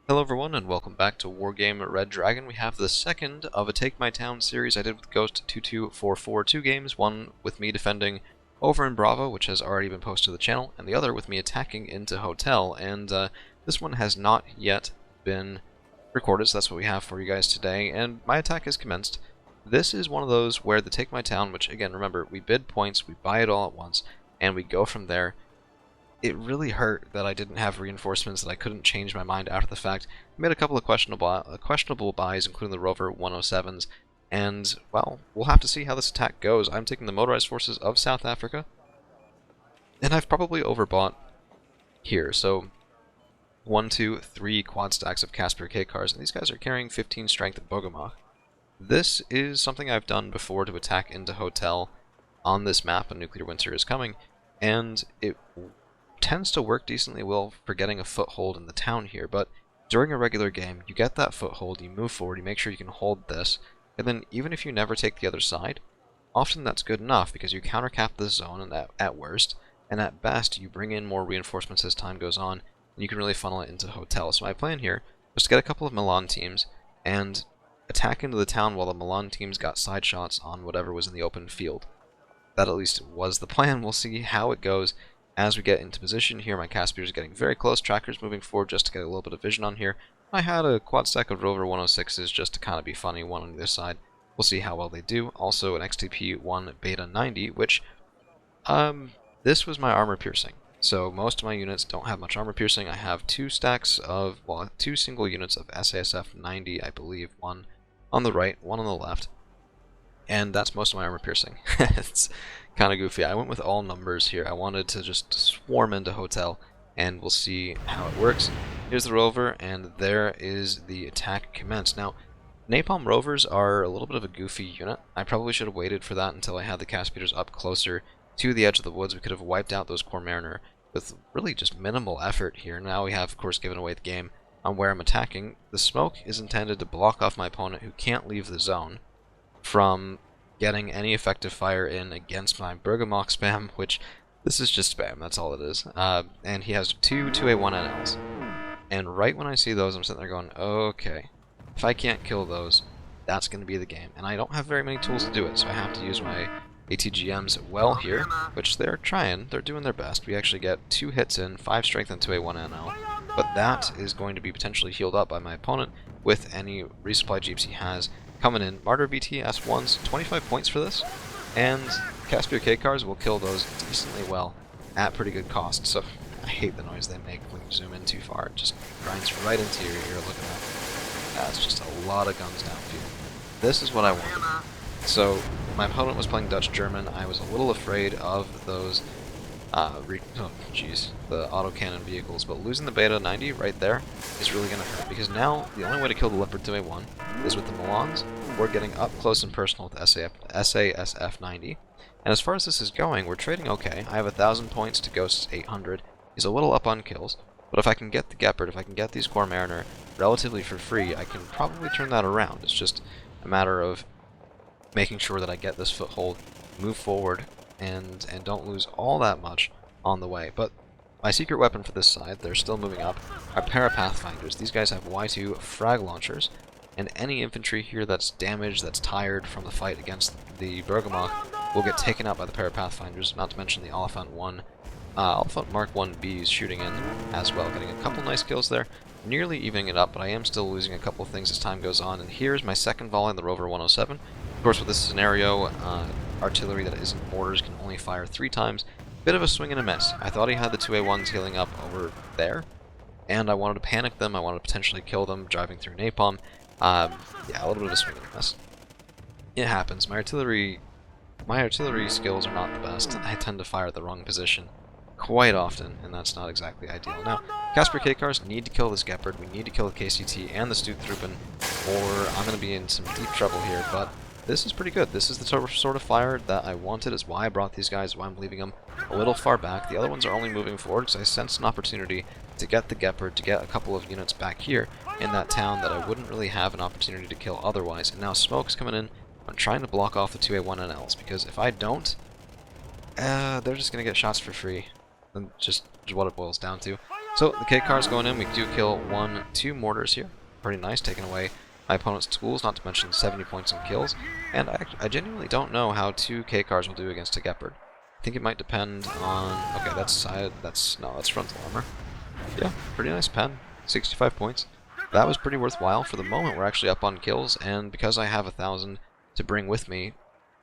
Hello everyone and welcome back to Wargame Red Dragon. We have the second of a Take My Town series I did with Ghost 2244, two games, one with me defending over in Bravo, which has already been posted to the channel, and the other with me attacking into Hotel, and this one has not yet been recorded, so that's what we have for you guys today, and my attack has commenced. This is one of those where the Take My Town, which again, remember, we bid points, we buy it all at once, and we go from there. It really hurt that I didn't have reinforcements, that I couldn't change my mind after the fact. I made a couple of questionable buys, including the Rover 107s, and, well, we'll have to see how this attack goes. I'm taking the motorized forces of South Africa, and I've probably overbought here, so 1, 2, 3 quad stacks of Casper K cars, and these guys are carrying 15 strength at Bogomach. This is something I've done before to attack into Hotel on this map when Nuclear Winter is coming, and it tends to work decently well for getting a foothold in the town here, but during a regular game, you get that foothold, you move forward, you make sure you can hold this, and then even if you never take the other side, often that's good enough because you countercap the zone and at worst, and at best you bring in more reinforcements as time goes on, and you can really funnel it into Hotel. So my plan here was to get a couple of Milan teams and attack into the town while the Milan teams got side shots on whatever was in the open field. That at least was the plan. We'll see how it goes as we get into position here. My Caspiers are getting very close, trackers moving forward just to get a little bit of vision on here. I had a quad stack of Rover 106s just to kind of be funny, one on either side. We'll see how well they do. Also an XTP-1 Beta 90, which, this was my armor piercing. So most of my units don't have much armor piercing. I have two single units of SASF 90, I believe, one on the right, one on the left. And that's most of my armor piercing. It's kind of goofy. I went with all numbers here. I wanted to just swarm into Hotel, and we'll see how it works. Here's the Rover, and there is the attack commenced. Now, Napalm Rovers are a little bit of a goofy unit. I probably should have waited for that until I had the Caspiers up closer to the edge of the woods. We could have wiped out those Corps Mariner with really just minimal effort here. Now we have, of course, given away the game on where I'm attacking. The smoke is intended to block off my opponent, who can't leave the zone, from getting any effective fire in against my Bergamot spam, which this is just spam, that's all it is. And he has two 2A1NLs. And right when I see those, I'm sitting there going, okay, if I can't kill those, that's going to be the game. And I don't have very many tools to do it, so I have to use my ATGMs well here, which they're trying, they're doing their best. We actually get 2 hits in, 5 strength and 2A1NL, but that is going to be potentially healed up by my opponent with any resupply jeeps he has coming in. Martyr VT S1s, 25 points for this, and Caspier K cars will kill those decently well at pretty good cost. So I hate the noise they make when you zoom in too far. It just grinds right into your ear looking at it. That's just a lot of guns downfield. This is what I wanted. So my opponent was playing Dutch-German. I was a little afraid of those the autocannon vehicles, but losing the Beta 90 right there is really going to hurt, because now the only way to kill the Leopard 2A1 is with the Milans, or getting up close and personal with SASF 90. And as far as this is going, we're trading okay. I have 1,000 points to Ghost's 800. He's a little up on kills, but if I can get the Gepard, if I can get these Corps Mariner relatively for free, I can probably turn that around. It's just a matter of making sure that I get this foothold, move forward, and don't lose all that much on the way. But my secret weapon for this side, they're still moving up, are Parapathfinders. These guys have Y2 frag launchers, and any infantry here that's damaged, that's tired from the fight against the Bergamot, will get taken out by the Parapathfinders, not to mention the Oliphant Mark 1Bs shooting in as well, getting a couple nice kills there, nearly evening it up, but I am still losing a couple of things as time goes on. And here's my second volley in the Rover 107. Of course, with this scenario, artillery that isn't mortars can only fire 3 times. Bit of a swing and a miss. I thought he had the 2A1s healing up over there, and I wanted to panic them. I wanted to potentially kill them driving through napalm. Yeah, a little bit of a swing and a miss. It happens. My artillery skills are not the best. I tend to fire at the wrong position quite often, and that's not exactly ideal. Now, Casper K cars need to kill this Gepard. We need to kill the KCT and the Stuttruppen, or I'm going to be in some deep trouble here. But this is pretty good. This is the sort of fire that I wanted. It's why I brought these guys, why I'm leaving them a little far back. The other ones are only moving forward because I sensed an opportunity to get the Gepard, to get a couple of units back here in that town that I wouldn't really have an opportunity to kill otherwise. And now smoke's coming in. I'm trying to block off the 2A1NLs, because if I don't, they're just going to get shots for free. And just what it boils down to. So the K cars going in, we do kill 2 mortars here. Pretty nice, taking away my opponent's tools, not to mention 70 points in kills. And I genuinely don't know how 2 K cars will do against a Gepard. I think it might depend on... Okay, that's frontal armor. Yeah, pretty nice pen. 65 points. That was pretty worthwhile. For the moment, we're actually up on kills, and because I have 1,000 to bring with me,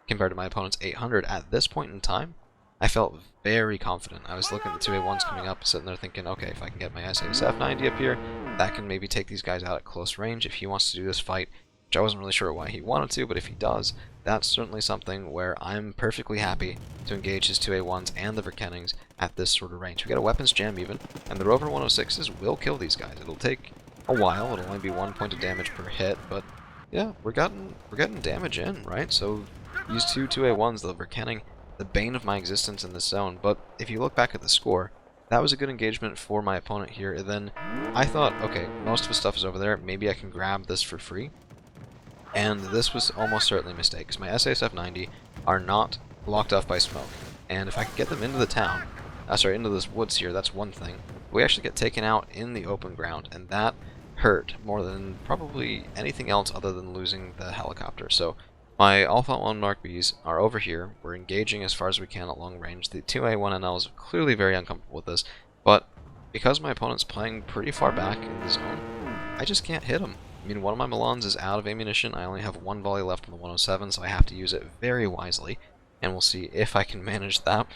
compared to my opponent's 800 at this point in time, I felt very confident. I was looking at the 2A1s coming up, sitting there thinking, okay, if I can get my SASF 90 up here, that can maybe take these guys out at close range if he wants to do this fight, which I wasn't really sure why he wanted to, but if he does, that's certainly something where I'm perfectly happy to engage his 2A1s and the Verkennings at this sort of range. We got a weapons jam even, and the Rover 106s will kill these guys. It'll take a while, it'll only be 1 point of damage per hit, but yeah, we're getting damage in, right? So these 2A1s, the Verkenning, the bane of my existence in this zone, but if you look back at the score, that was a good engagement for my opponent here, and then I thought, okay, most of his stuff is over there, maybe I can grab this for free, and this was almost certainly a mistake, because my SASF 90 are not blocked off by smoke, and if I could get them into the town, into this woods here, that's one thing, we actually get taken out in the open ground, and that hurt more than probably anything else other than losing the helicopter. So my Alpha 1 Mark Bs are over here. We're engaging as far as we can at long range. The 2A1NLs are clearly very uncomfortable with this, but because my opponent's playing pretty far back in the zone, I just can't hit him. I mean, one of my Milans is out of ammunition. I only have 1 volley left on the 107, so I have to use it very wisely, and we'll see if I can manage that.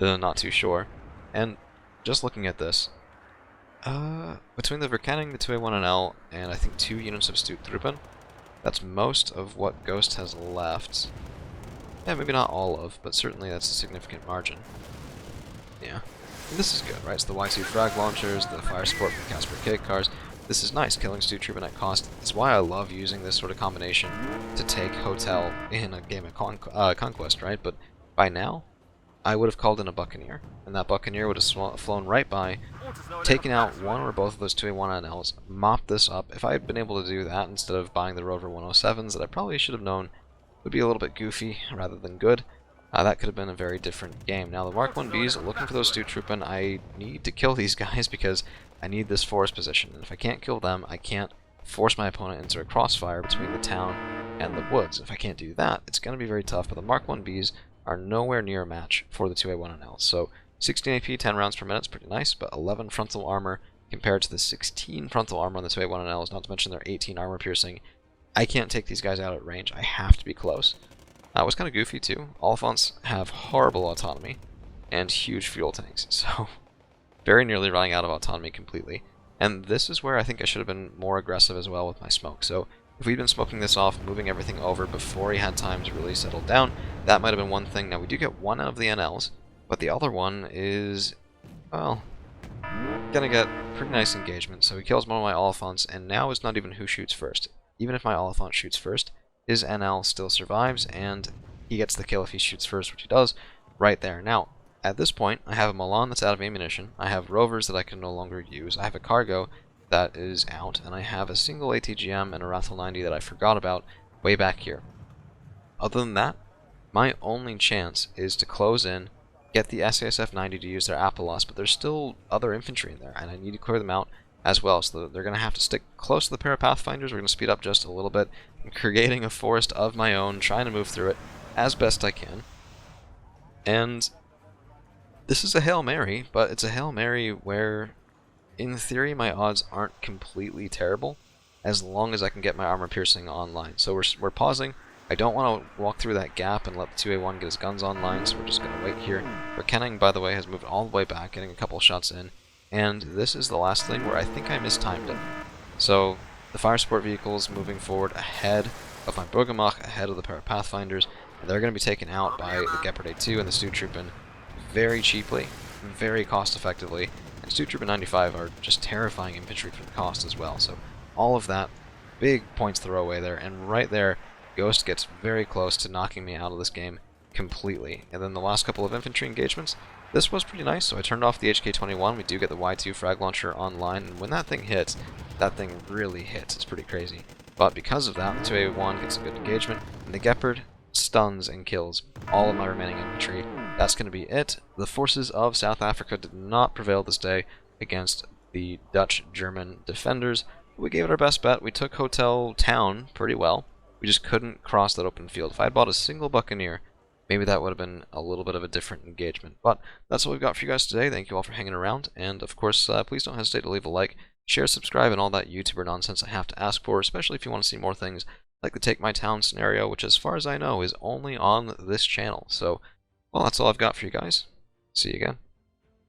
Not too sure. And just looking at this, between the Verkenning, the 2A1NL, and I think 2 units of Stuttruppen, that's most of what Ghost has left. Yeah, maybe not all of, but certainly that's a significant margin. Yeah. And this is good, right? It's the Y2 frag launchers, the fire support from Casper K cars. This is nice, killing Stuttruppen at cost. It's why I love using this sort of combination to take Hotel in a game of Conquest, right? But by now, I would have called in a Buccaneer, and that Buccaneer would have flown right by, taken out 1 or both of those 2A1NLs, mopped this up. If I had been able to do that instead of buying the Rover 107s that I probably should have known would be a little bit goofy rather than good, that could have been a very different game. Now the Mark 1Bs, looking for those Stuttruppen, I need to kill these guys because I need this forest position, and if I can't kill them, I can't force my opponent into a crossfire between the town and the woods. If I can't do that, it's going to be very tough, but the Mark 1Bs are nowhere near a match for the 2A1NL. So 16 AP, 10 rounds per minute is pretty nice, but 11 frontal armor compared to the 16 frontal armor on the 2A1NLs, not to mention their 18 armor piercing. I can't take these guys out at range. I have to be close. It was kind of goofy too. Oliphants have horrible autonomy and huge fuel tanks, so very nearly running out of autonomy completely. And this is where I think I should have been more aggressive as well with my smoke. So if we'd been smoking this off, moving everything over before he had time to really settle down, that might have been one thing. Now we do get 1 out of the NLs, but the other one is, well, gonna get pretty nice engagement. So he kills one of my Oliphants, and now it's not even who shoots first. Even if my Oliphant shoots first, his NL still survives, and he gets the kill if he shoots first, which he does right there. Now, at this point, I have a Milan that's out of ammunition, I have Rovers that I can no longer use, I have a Cargo that is out, and I have a single ATGM and a Rathel 90 that I forgot about way back here. Other than that, my only chance is to close in, get the SASF 90 to use their Apolos, but there's still other infantry in there, and I need to clear them out as well, so they're going to have to stick close to the pair of Pathfinders. We're going to speed up just a little bit. I'm creating a forest of my own, trying to move through it as best I can. And this is a Hail Mary, but it's a Hail Mary where, in theory, my odds aren't completely terrible, as long as I can get my armor piercing online. So we're pausing. I don't want to walk through that gap and let the 2A1 get his guns online, so we're just going to wait here. Verkenning, by the way, has moved all the way back, getting a couple shots in. And this is the last thing where I think I mistimed it. So the fire support vehicles moving forward ahead of my Burgermach, ahead of the pair of Pathfinders, and they're going to be taken out by the Gepard A2 and the Stuttruppen very cheaply, very cost effectively. And Stuttruppen 95 are just terrifying infantry for the cost as well. So all of that, big points to throw away there, and right there, Ghost gets very close to knocking me out of this game completely. And then the last couple of infantry engagements, this was pretty nice, so I turned off the HK-21. We do get the Y2 frag launcher online, and when that thing hits, that thing really hits. It's pretty crazy. But because of that, the 2A1 gets a good engagement, and the Gepard stuns and kills all of my remaining infantry that's going to be it. The forces of South Africa did not prevail this day against the Dutch-German defenders. We gave it our best bet. We took Hotel Town pretty well. We just couldn't cross that open field. If I had bought a single Buccaneer, maybe that would have been a little bit of a different engagement. But that's what we've got for you guys today. Thank you all for hanging around. And of course, please don't hesitate to leave a like, share, subscribe, and all that YouTuber nonsense I have to ask for, especially if you want to see more things like the Take My Town scenario, which as far as I know is only on this channel. So, well, that's all I've got for you guys. See you again.